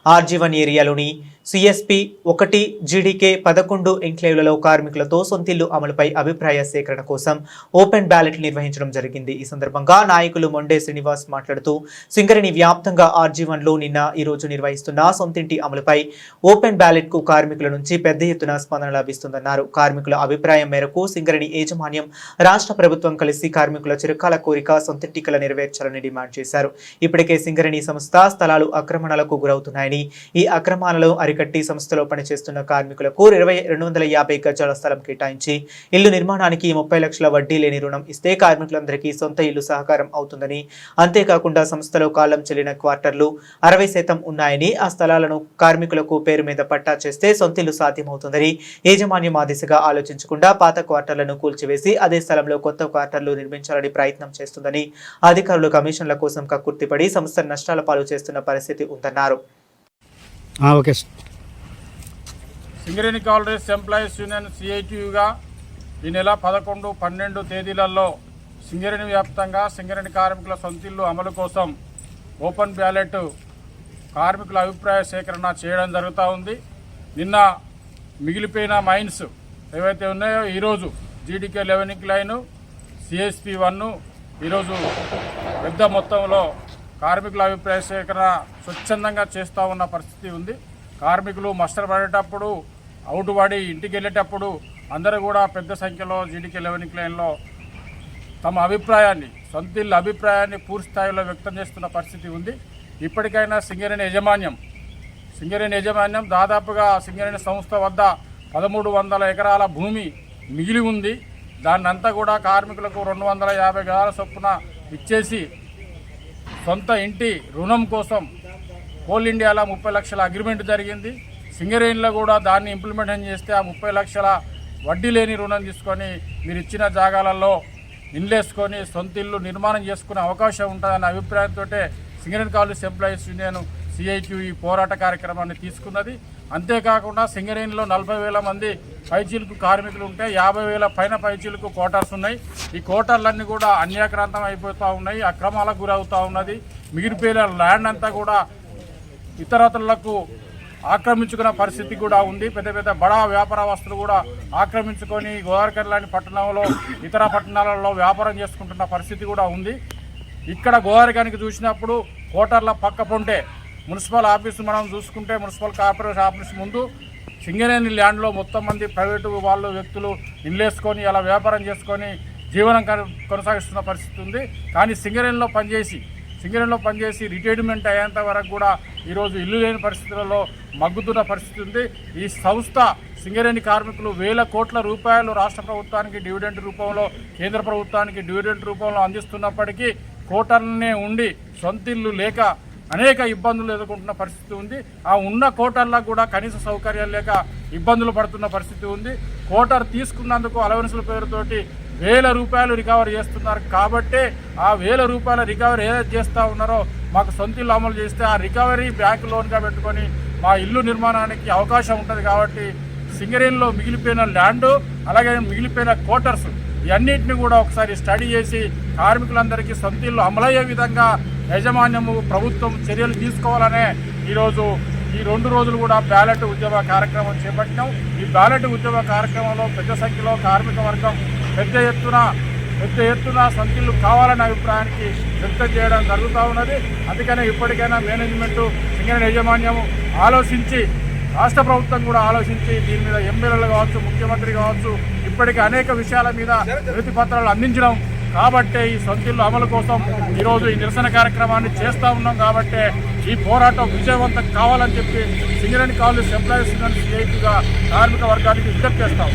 RG one ఏరియాలోని CSP 1 GDK 11 ఎంక్లేవ్లలో కార్మికులతో సొంతిల్లు అమలుపై అభిప్రాయ సేకరణ కోసం ఓపెన్ బ్యాలెట్ నిర్వహించడం జరిగింది. ఈ సందర్భంగా నాయకులు మొండే శ్రీనివాస్ మాట్లాడుతూ సింగరేణి వ్యాప్తంగా ఆర్జీవన్లో ఈ రోజు నిర్వహిస్తున్న సొంతింటి అమలుపై ఓపెన్ బ్యాలెట్ కు కార్మికుల నుంచి పెద్ద ఎత్తున స్పందన లభిస్తుందన్నారు. కార్మికుల అభిప్రాయం మేరకు సింగరేణి యాజమాన్యం రాష్ట్ర ప్రభుత్వం కలిసి కార్మికుల చిరకాల కోరిక సొంతింటి కల నెరవేర్చాలని డిమాండ్ చేశారు. ఇప్పటికే సింగరేణి సంస్థ స్థలాలు ఆక్రమణలకు గురవుతున్నాయని, ఈ అక్రమాలను అరికట్టి సంస్థలో పనిచేస్తున్న కార్మికులకు 250 గజాల స్థలం కేటాయించి ఇల్లు నిర్మాణానికి 30 లక్షల వడ్డీ లేని రుణం ఇస్తే కార్మికులందరికీ సొంత ఇల్లు సహకారం అవుతుందని, అంతేకాకుండా సంస్థలో కాలం చెల్లిన క్వార్టర్లు 60% ఉన్నాయని, ఆ స్థలాలను కార్మికులకు పేరు మీద పట్టా చేస్తే సొంతిల్లు సాధ్యమవుతుందని, యాజమాన్యం ఆ దిశగా ఆలోచించకుండా పాత క్వార్టర్లను కూల్చివేసి అదే స్థలంలో కొత్త క్వార్టర్లు నిర్మించాలని ప్రయత్నం చేస్తుందని, అధికారులు కమిషన్ల కోసం కక్కుర్తిపడి సంస్థ నష్టాల పాలు చేస్తున్న పరిస్థితి ఉందన్నారు. సింగరేణి కాలరీస్ ఎంప్లాయీస్ యూనియన్ సిఐటియుగా ఈ నెల 11, 12 తేదీలలో సింగరేణి వ్యాప్తంగా సింగరేణి కార్మికుల సొంతిల్లు అమలు కోసం ఓపెన్ బ్యాలెట్ కార్మికుల అభిప్రాయ సేకరణ చేయడం జరుగుతూ ఉంది. నిన్న మిగిలిపోయిన మైన్స్ ఏవైతే ఉన్నాయో ఈరోజు జీడీకే 11 లైను, సిఎస్పి 1 ఈరోజు పెద్ద మొత్తంలో కార్మికుల అభిప్రాయ సేకరణ స్వచ్ఛందంగా చేస్తూ ఉన్న పరిస్థితి ఉంది. కార్మికులు మస్టర్ పడేటప్పుడు, అవుట్ పడి ఇంటికి వెళ్ళేటప్పుడు అందరూ కూడా పెద్ద సంఖ్యలో జీడీకే 11 లైన్లో తమ అభిప్రాయాన్ని, సొంతిల్లు అభిప్రాయాన్ని పూర్తి స్థాయిలో వ్యక్తం చేస్తున్న పరిస్థితి ఉంది. ఇప్పటికైనా సింగరేణి యాజమాన్యం దాదాపుగా సింగరేణి సంస్థ వద్ద 1300 ఎకరాల భూమి మిగిలి ఉంది. దాన్నంతా కూడా కార్మికులకు 250 గజాల చొప్పున ఇచ్చేసి సొంత ఇంటి రుణం కోసం కోల్ ఇండియాలో 30 లక్షల అగ్రిమెంట్ జరిగింది. సింగరేణిలో కూడా దాన్ని ఇంప్లిమెంటేషన్ చేస్తే ఆ 30 లక్షల వడ్డీ లేని రుణం తీసుకొని మీరు ఇచ్చిన జాగాలలో ఇన్లేసుకొని సొంత ఇల్లు నిర్మాణం చేసుకునే అవకాశం ఉంటుందన్న అభిప్రాయంతో Singareni collieries employees union CITU ఈ పోరాట కార్యక్రమాన్ని తీసుకున్నది. అంతేకాకుండా సింగరేణిలో 40,000 మంది పైచీలకు కార్మికులు ఉంటే 50,000 పైన పైచీలకు కోటార్స్ ఉన్నాయి. ఈ కోటార్లన్నీ కూడా అన్యాక్రాంతం అయిపోతూ ఉన్నాయి, అక్రమాలకు గురవుతూ ఉన్నది. మిగిలిపోయిన ల్యాండ్ అంతా కూడా ఇతరతలకు ఆక్రమించుకున్న పరిస్థితి కూడా ఉంది. పెద్ద పెద్ద బడా వ్యాపారస్తులు కూడా ఆక్రమించుకొని గోదావరిఖని లాంటి పట్టణంలో, ఇతర పట్టణాలలో వ్యాపారం చేసుకుంటున్న పరిస్థితి కూడా ఉంది. ఇక్కడ గోదావరిఖనికి చూసినప్పుడు కోటార్ల పక్క పొంటే మున్సిపల్ ఆఫీసు మనం చూసుకుంటే మున్సిపల్ కార్పొరేషన్ ఆఫీస్ ముందు సింగరేణి ల్యాండ్లో మొత్తం మంది ప్రైవేటు వాళ్ళు వ్యక్తులు ఇల్లేసుకొని అలా వ్యాపారం చేసుకొని జీవనం కొనసాగిస్తున్న పరిస్థితి ఉంది. కానీ సింగరేణిలో పనిచేసి రిటైర్మెంట్ అయ్యేంత వరకు కూడా ఈరోజు ఇల్లు లేని పరిస్థితులలో మగ్గుతున్న పరిస్థితి ఉంది. ఈ సంస్థ సింగరేణి కార్మికులు 1000 కోట్ల రూపాయలు రాష్ట్ర ప్రభుత్వానికి డివిడెంట్ రూపంలో, కేంద్ర ప్రభుత్వానికి డివిడెంట్ రూపంలో అందిస్తున్నప్పటికీ కోటర్లనే ఉండి సొంతిల్లు లేక అనేక ఇబ్బందులు ఎదుర్కొంటున్న పరిస్థితి ఉంది. ఆ ఉన్న కోటర్లకు కూడా కనీస సౌకర్యాలు లేక ఇబ్బందులు పడుతున్న పరిస్థితి ఉంది. కోటర్ తీసుకున్నందుకు అలవెన్సుల పేరుతోటి 1000 రూపాయలు రికవరీ చేస్తున్నారు. కాబట్టి ఆ 1000 రూపాయల రికవరీ ఏదైతే చేస్తూ ఉన్నారో మాకు సొంతిల్లు అమలు చేస్తే ఆ రికవరీ బ్యాంకు లోన్గా పెట్టుకొని మా ఇల్లు నిర్మాణానికి అవకాశం ఉంటుంది. కాబట్టి సింగరేణిలో మిగిలిపోయిన ల్యాండు, అలాగే మిగిలిపోయిన కోటర్స్ ఇవన్నిటిని కూడా ఒకసారి స్టడీ చేసి కార్మికులందరికీ సొంతిల్లు అమలయ్యే విధంగా యాజమాన్యము, ప్రభుత్వం చర్యలు తీసుకోవాలనే ఈరోజు ఈ 2 రోజులు కూడా బ్యాలెట్ ఉద్యమ కార్యక్రమం చేపట్టినాం. ఈ బ్యాలెట్ ఉద్యమ కార్యక్రమంలో పెద్ద సంఖ్యలో కార్మిక వర్గం పెద్ద ఎత్తున సొంతిల్లు కావాలనే అభిప్రాయానికి వ్యక్తం చేయడం జరుగుతూ ఉన్నది. అందుకనే ఇప్పటికైనా మేనేజ్మెంటు, సింగరేణి యాజమాన్యము ఆలోచించి, రాష్ట్ర ప్రభుత్వం కూడా ఆలోచించి దీని మీద ఎమ్మెల్యేలు కావచ్చు, ముఖ్యమంత్రి కావచ్చు, ఇప్పటికీ అనేక విషయాల మీద వినతి పత్రాలు అందించడం. కాబట్టే ఈ సొంతిల్లు అమలు కోసం ఈరోజు ఈ నిరసన కార్యక్రమాన్ని చేస్తూ ఉన్నాం. కాబట్టే ఈ పోరాటం విజయవంతం కావాలని చెప్పి సింగరేణి కాలరీస్ ఎంప్లాయీస్ యూనియన్ సిఐటిగా కార్మిక వర్గానికి విజ్ఞప్తి చేస్తాం.